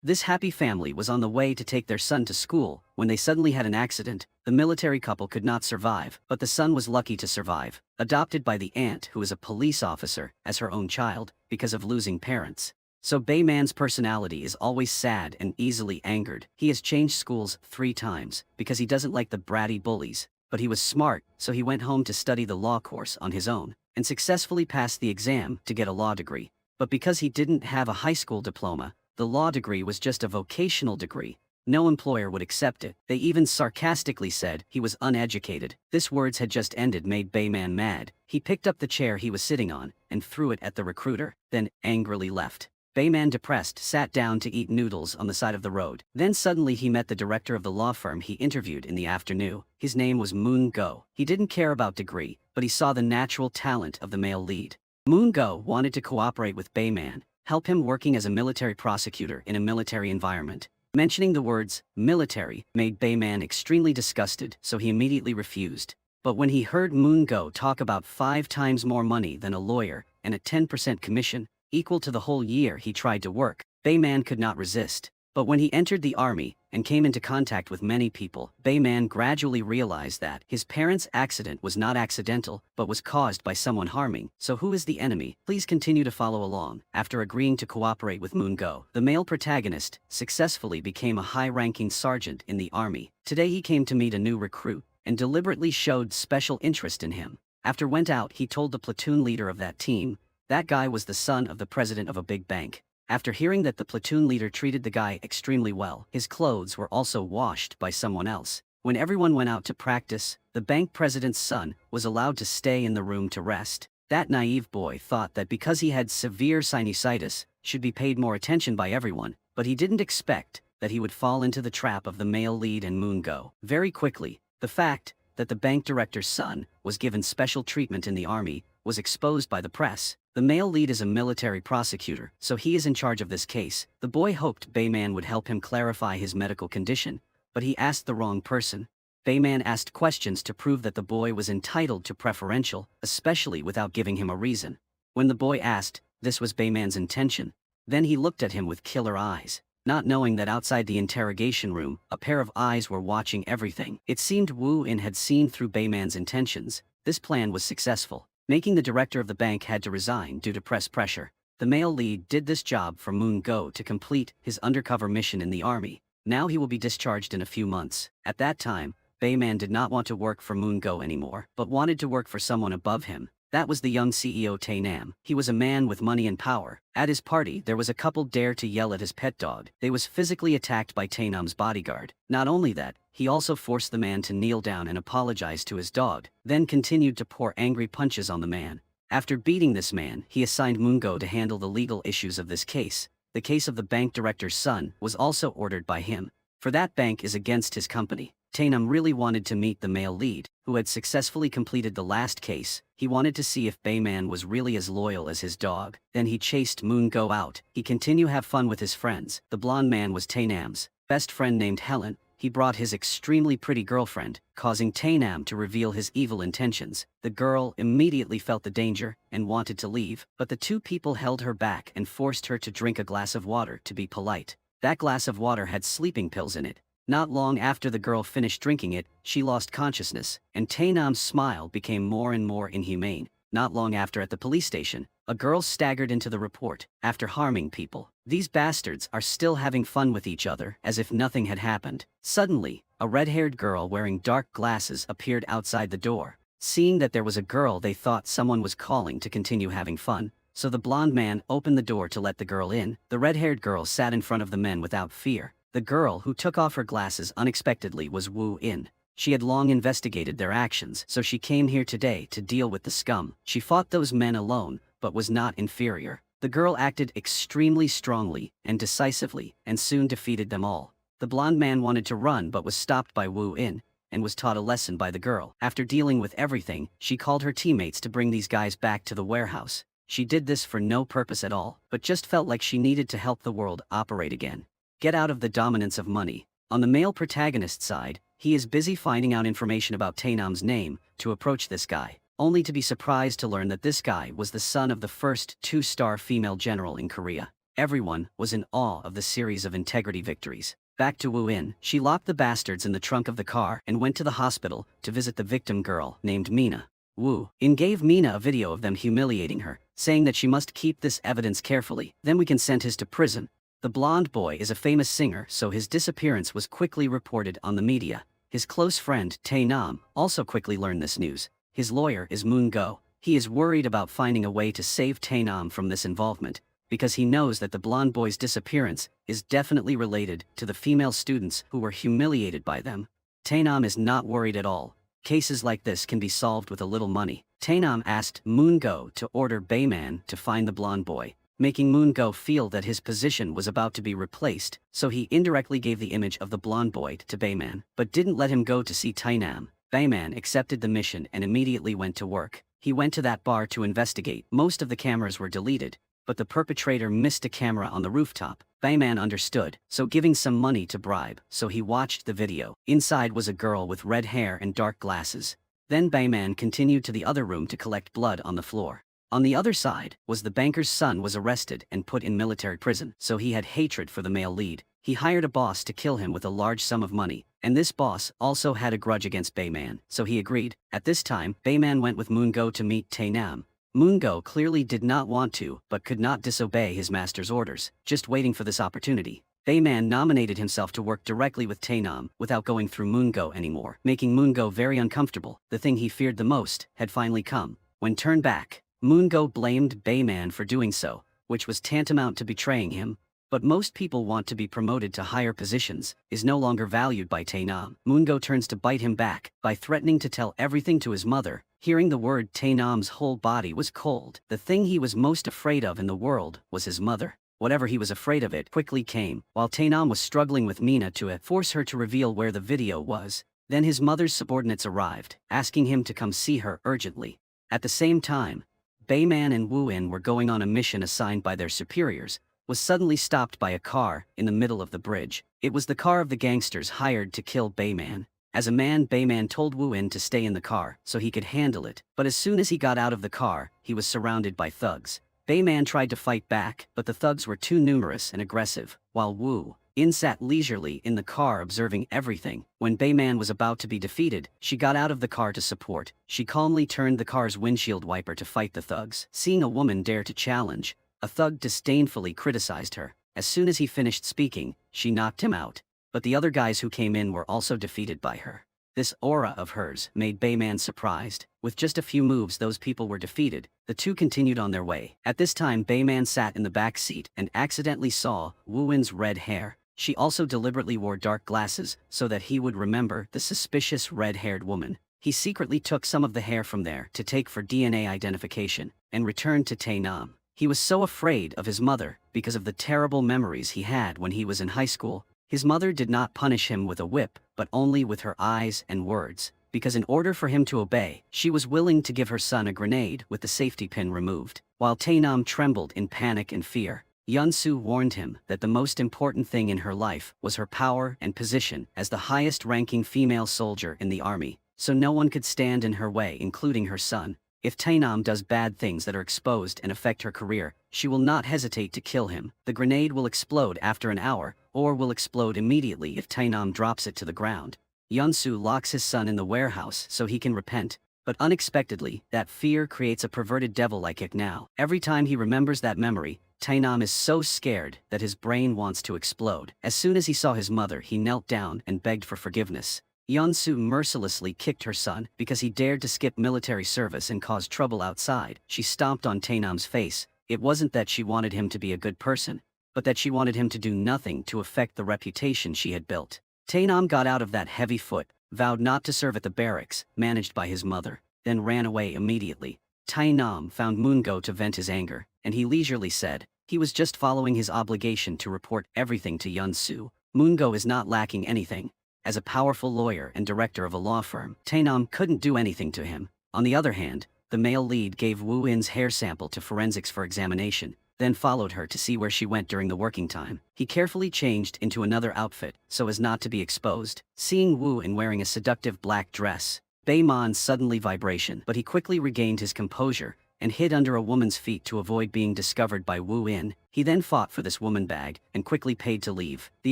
This happy family was on the way to take their son to school when they suddenly had an accident. The military couple could not survive, but the son was lucky to survive, adopted by the aunt who is a police officer as her own child because of losing parents. So Bayman's personality is always sad and easily angered. He has changed schools 3 times because he doesn't like the bratty bullies, but he was smart, so he went home to study the law course on his own and successfully passed the exam to get a law degree. But because he didn't have a high school diploma, the law degree was just a vocational degree. No employer would accept it. They even sarcastically said he was uneducated. This words had just ended made Bayman mad. He picked up the chair he was sitting on and threw it at the recruiter, then angrily left. Bayman, depressed, sat down to eat noodles on the side of the road. Then suddenly he met the director of the law firm he interviewed in the afternoon. His name was Moon Go. He didn't care about degree, but he saw the natural talent of the male lead. Moon Go wanted to cooperate with Bayman, help him working as a military prosecutor in a military environment. Mentioning the words military made Bayman extremely disgusted, so he immediately refused. But when he heard Moon Go talk about 5 times more money than a lawyer and a 10% commission, equal to the whole year he tried to work, Bayman could not resist. But when he entered the army and came into contact with many people, Bayman gradually realized that his parents' accident was not accidental, but was caused by someone harming. So who is the enemy? Please continue to follow along. After agreeing to cooperate with Moon Go, the male protagonist successfully became a high-ranking sergeant in the army. Today he came to meet a new recruit and deliberately showed special interest in him. After went out, he told the platoon leader of that team, that guy was the son of the president of a big bank. After hearing that the platoon leader treated the guy extremely well, his clothes were also washed by someone else. When everyone went out to practice, the bank president's son was allowed to stay in the room to rest. That naive boy thought that because he had severe sinusitis, should be paid more attention by everyone, but he didn't expect that he would fall into the trap of the male lead and Moon Go. Very quickly, the fact that the bank director's son was given special treatment in the army was exposed by the press. The male lead is a military prosecutor, so he is in charge of this case. The boy hoped Bayman would help him clarify his medical condition, but he asked the wrong person. Bayman asked questions to prove that the boy was entitled to preferential, especially without giving him a reason. When the boy asked, this was Bayman's intention. Then he looked at him with killer eyes, not knowing that outside the interrogation room, a pair of eyes were watching everything. It seemed Wu In had seen through Bayman's intentions. This plan was successful, making the director of the bank had to resign due to press pressure. The male lead did this job for Moon Go to complete his undercover mission in the army. Now he will be discharged in a few months. At that time, Bayman did not want to work for Moon Go anymore, but wanted to work for someone above him. That was the young CEO Tae-nam. He was a man with money and power. At his party, there was a couple dare to yell at his pet dog. They was physically attacked by Tae-nam's bodyguard. Not only that, he also forced the man to kneel down and apologize to his dog, then continued to pour angry punches on the man. After beating this man, he assigned Moon Go to handle the legal issues of this case. The case of the bank director's son was also ordered by him, for that bank is against his company. Tae-nam really wanted to meet the male lead, who had successfully completed the last case. He wanted to see if Bayman was really as loyal as his dog. Then he chased Moon Go out. He continued have fun with his friends. The blonde man was Tae-nam's best friend named Helen. He brought his extremely pretty girlfriend, causing Tae-nam to reveal his evil intentions. The girl immediately felt the danger and wanted to leave, but the two people held her back and forced her to drink a glass of water to be polite. That glass of water had sleeping pills in it. Not long after the girl finished drinking it, she lost consciousness, and Tae-nam's smile became more and more inhumane. Not long after, at the police station, a girl staggered into the report after harming people. These bastards are still having fun with each other as if nothing had happened. Suddenly, a red-haired girl wearing dark glasses appeared outside the door. Seeing that there was a girl, they thought someone was calling to continue having fun, so the blonde man opened the door to let the girl in. The red-haired girl sat in front of the men without fear. The girl who took off her glasses unexpectedly was Wu In. She had long investigated their actions, so she came here today to deal with the scum. She fought those men alone, but was not inferior. The girl acted extremely strongly and decisively, and soon defeated them all. The blonde man wanted to run but was stopped by Wu In, and was taught a lesson by the girl. After dealing with everything, she called her teammates to bring these guys back to the warehouse. She did this for no purpose at all, but just felt like she needed to help the world operate again. Get out of the dominance of money. On the male protagonist's side, he is busy finding out information about Tae-nam's name to approach this guy, only to be surprised to learn that this guy was the son of the first 2-star female general in Korea. Everyone was in awe of the series of integrity victories. Back to Wu In, she locked the bastards in the trunk of the car and went to the hospital to visit the victim girl named Mina. Wu In gave Mina a video of them humiliating her, saying that she must keep this evidence carefully, then we can send his to prison. The blonde boy is a famous singer, so his disappearance was quickly reported on the media. His close friend, Tae Nam, also quickly learned this news. His lawyer is Moon Go. He is worried about finding a way to save Tae Nam from this involvement, because he knows that the blonde boy's disappearance is definitely related to the female students who were humiliated by them. Tae Nam is not worried at all. Cases like this can be solved with a little money. Tae Nam asked Moon Go to order Bayman to find the blonde boy, making Moon Go feel that his position was about to be replaced, so he indirectly gave the image of the blonde boy to Bayman, but didn't let him go to see Tae Nam. Bayman accepted the mission and immediately went to work. He went to that bar to investigate. Most of the cameras were deleted, but the perpetrator missed a camera on the rooftop. Bayman understood, so giving some money to bribe, so he watched the video. Inside was a girl with red hair and dark glasses. Then Bayman continued to the other room to collect blood on the floor. On the other side was the banker's son was arrested and put in military prison, so he had hatred for the male lead. He hired a boss to kill him with a large sum of money, and this boss also had a grudge against Bayman, so he agreed. At this time, Bayman went with Moon Go to meet Tae Nam. Moon Go clearly did not want to, but could not disobey his master's orders, just waiting for this opportunity. Bayman nominated himself to work directly with Tae Nam without going through Moon Go anymore, making Moon Go very uncomfortable. The thing he feared the most had finally come. When turned back, Moon Go blamed Bayman for doing so, which was tantamount to betraying him. But most people want to be promoted to higher positions, is no longer valued by Tae Nam. Moon Go turns to bite him back by threatening to tell everything to his mother. Hearing the word, Tae Nam's whole body was cold. The thing he was most afraid of in the world was his mother. Whatever he was afraid of, it quickly came. While Tae Nam was struggling with Mina to force her to reveal where the video was, then his mother's subordinates arrived, asking him to come see her urgently. At the same time, Bayman and Wu In were going on a mission assigned by their superiors, was suddenly stopped by a car in the middle of the bridge. It was the car of the gangsters hired to kill Bayman. As a man, Bayman told Wu In to stay in the car so he could handle it, but as soon as he got out of the car, he was surrounded by thugs. Bayman tried to fight back, but the thugs were too numerous and aggressive, while Wu In sat leisurely in the car observing everything. When Bayman was about to be defeated, she got out of the car to support. She calmly turned the car's windshield wiper to fight the thugs. Seeing a woman dare to challenge, a thug disdainfully criticized her. As soon as he finished speaking, she knocked him out, but the other guys who came in were also defeated by her. This aura of hers made Bayman surprised. With just a few moves those people were defeated. The two continued on their way. At this time Bayman sat in the back seat and accidentally saw Wu In's red hair. She also deliberately wore dark glasses so that he would remember the suspicious red-haired woman. He secretly took some of the hair from there to take for DNA identification and returned to Tae Nam. He was so afraid of his mother because of the terrible memories he had when he was in high school. His mother did not punish him with a whip, but only with her eyes and words, because in order for him to obey, she was willing to give her son a grenade with the safety pin removed. While Tae Nam trembled in panic and fear, Yeon-soo warned him that the most important thing in her life was her power and position as the highest-ranking female soldier in the army, so no one could stand in her way, including her son. If Tae Nam does bad things that are exposed and affect her career, she will not hesitate to kill him. The grenade will explode after an hour, or will explode immediately if Tae Nam drops it to the ground. Yeon-soo locks his son in the warehouse so he can repent, but unexpectedly, that fear creates a perverted devil like it now. Every time he remembers that memory, Tae Nam is so scared that his brain wants to explode. As soon as he saw his mother, he knelt down and begged for forgiveness. Yeon-soo mercilessly kicked her son because he dared to skip military service and cause trouble outside. She stomped on Tae Nam's face. It wasn't that she wanted him to be a good person, but that she wanted him to do nothing to affect the reputation she had built. Tae Nam got out of that heavy foot, vowed not to serve at the barracks, managed by his mother, then ran away immediately. Tae Nam found Moon Go to vent his anger, and he leisurely said he was just following his obligation to report everything to Yeon-soo. Moon Go is not lacking anything. As a powerful lawyer and director of a law firm, Tae Nam couldn't do anything to him. On the other hand, the male lead gave Wu In's hair sample to forensics for examination, then followed her to see where she went during the working time. He carefully changed into another outfit so as not to be exposed. Seeing Wu In wearing a seductive black dress, Bayman suddenly vibration, but he quickly regained his composure and hid under a woman's feet to avoid being discovered by Wu In. He then fought for this woman bag and quickly paid to leave. The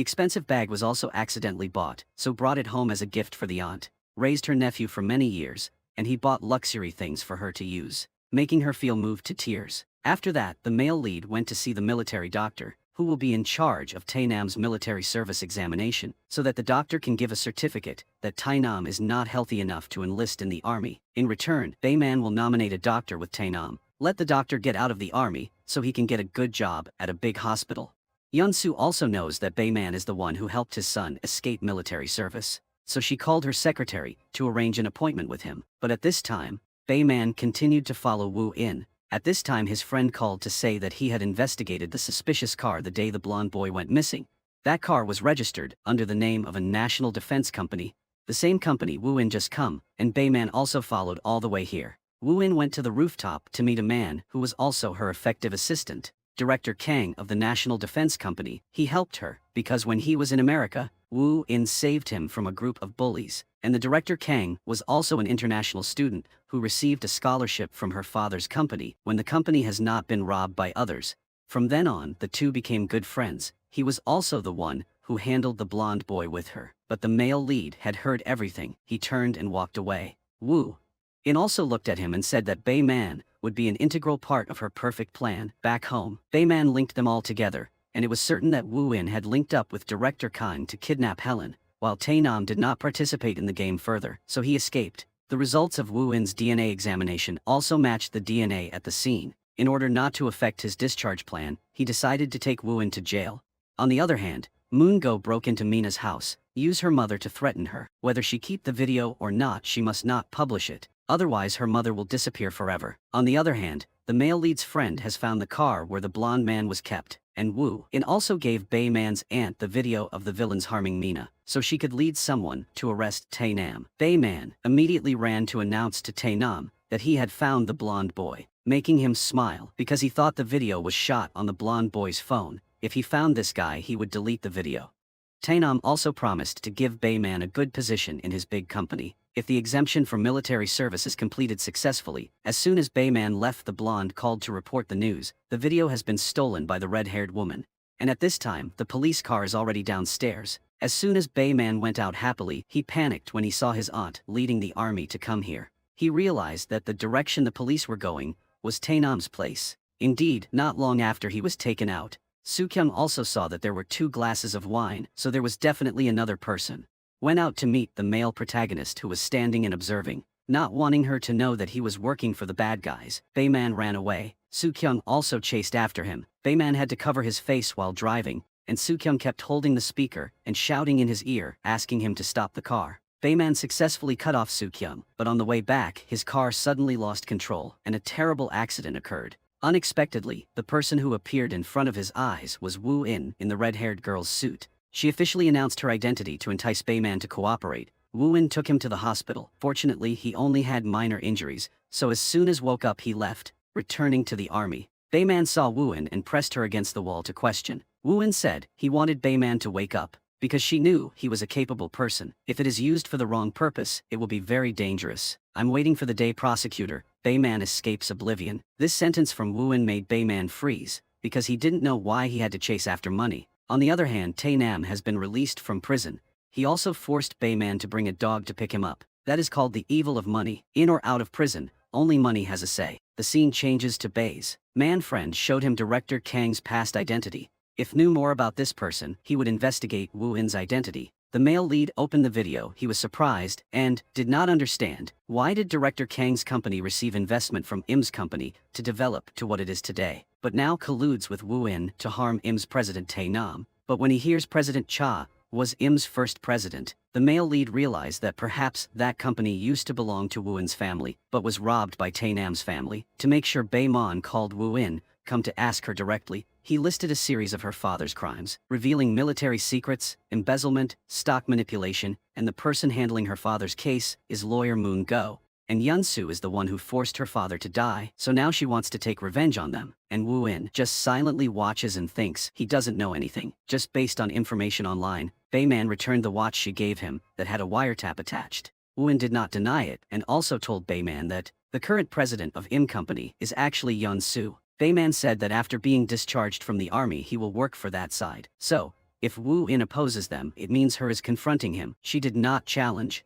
expensive bag was also accidentally bought, so brought it home as a gift for the aunt. Raised her nephew for many years, and he bought luxury things for her to use, making her feel moved to tears. After that, the male lead went to see the military doctor, who will be in charge of Tainam's military service examination, so that the doctor can give a certificate that Tainam is not healthy enough to enlist in the army. In return, Bayman will nominate a doctor with Tainam, let the doctor get out of the army, so he can get a good job at a big hospital. Yunsu also knows that Bayman is the one who helped his son escape military service, so she called her secretary to arrange an appointment with him. But at this time, Bayman continued to follow Wu In. At this time his friend called to say that he had investigated the suspicious car the day the blonde boy went missing. That car was registered under the name of a national defense company, the same company Wu In just come, and Bayman also followed all the way here. Wu In went to the rooftop to meet a man who was also her effective assistant, Director Kang of the National Defense Company. He helped her, because when he was in America, Wu In saved him from a group of bullies, and the Director Kang was also an international student who received a scholarship from her father's company when the company has not been robbed by others. From then on, the two became good friends. He was also the one who handled the blonde boy with her. But the male lead had heard everything. He turned and walked away. Wu In also looked at him and said that Bayman would be an integral part of her perfect plan. Back home, Bayman linked them all together, and it was certain that Wu In had linked up with Director Khan to kidnap Helen, while Tainam did not participate in the game further, so he escaped. The results of Wu In's DNA examination also matched the DNA at the scene. In order not to affect his discharge plan, he decided to take Wu In to jail. On the other hand, Moon Go broke into Mina's house, used her mother to threaten her. Whether she keep the video or not, she must not publish it, otherwise her mother will disappear forever. On the other hand, the male lead's friend has found the car where the blonde man was kept, and Wu In also gave Bayman's aunt the video of the villains harming Mina, so she could lead someone to arrest Tainam. Bayman immediately ran to announce to Tainam that he had found the blonde boy, making him smile because he thought the video was shot on the blonde boy's phone. If he found this guy, he would delete the video. Tainam also promised to give Bayman a good position in his big company if the exemption for military service is completed successfully. As soon as Bayman left, the blonde called to report the news. The video has been stolen by the red-haired woman, and at this time the police car is already downstairs. As soon as Bayman went out happily, he panicked when he saw his aunt leading the army to come here. He realized that the direction the police were going was Tainam's place. Indeed, not long after he was taken out, Soo-kyung also saw that there were 2 glasses of wine, so there was definitely another person. Went out to meet the male protagonist who was standing and observing. Not wanting her to know that he was working for the bad guys, Bayman ran away. Soo-kyung also chased after him. Bayman had to cover his face while driving, and Soo-kyung kept holding the speaker and shouting in his ear, asking him to stop the car. Bayman successfully cut off Soo-kyung, but on the way back, his car suddenly lost control, and a terrible accident occurred. Unexpectedly, the person who appeared in front of his eyes was Wu In the red-haired girl's suit. She officially announced her identity to entice Bayman to cooperate. Wu In took him to the hospital. Fortunately, he only had minor injuries, so as soon as woke up he left, returning to the army. Bayman saw Wu In and pressed her against the wall to question. Wu In said he wanted Bayman to wake up, because she knew he was a capable person. If it is used for the wrong purpose, it will be very dangerous. I'm waiting for the day prosecutor, Bayman escapes oblivion. This sentence from Wu In made Bayman freeze, because he didn't know why he had to chase after money. On the other hand, Tainam has been released from prison. He also forced Bayman to bring a dog to pick him up. That is called the evil of money. In or out of prison, only money has a say. The scene changes to Bay's man-friend showed him Director Kang's past identity. If knew more about this person, he would investigate Wu In's identity. The male lead opened the video. He was surprised and did not understand. Why did Director Kang's company receive investment from Im's company to develop to what it is today, but now colludes with Wu In to harm Im's president Tainam? But when he hears President Cha was Im's first president, the male lead realized that perhaps that company used to belong to Wu In's family, but was robbed by Tainam's family. To make sure, Baymon called Wu In, come to ask her directly. He listed a series of her father's crimes, revealing military secrets, embezzlement, stock manipulation, and the person handling her father's case is lawyer Moon Go. And Yunsu is the one who forced her father to die, so now she wants to take revenge on them. And Wu In just silently watches and thinks he doesn't know anything. Just based on information online, Bayman returned the watch she gave him that had a wiretap attached. Wu In did not deny it and also told Bayman that The current president of Im Company is actually Yun Soo. Bayman said that after being discharged from the army he will work for that side. So, if Woo In opposes them, it means her is confronting him. She did not challenge.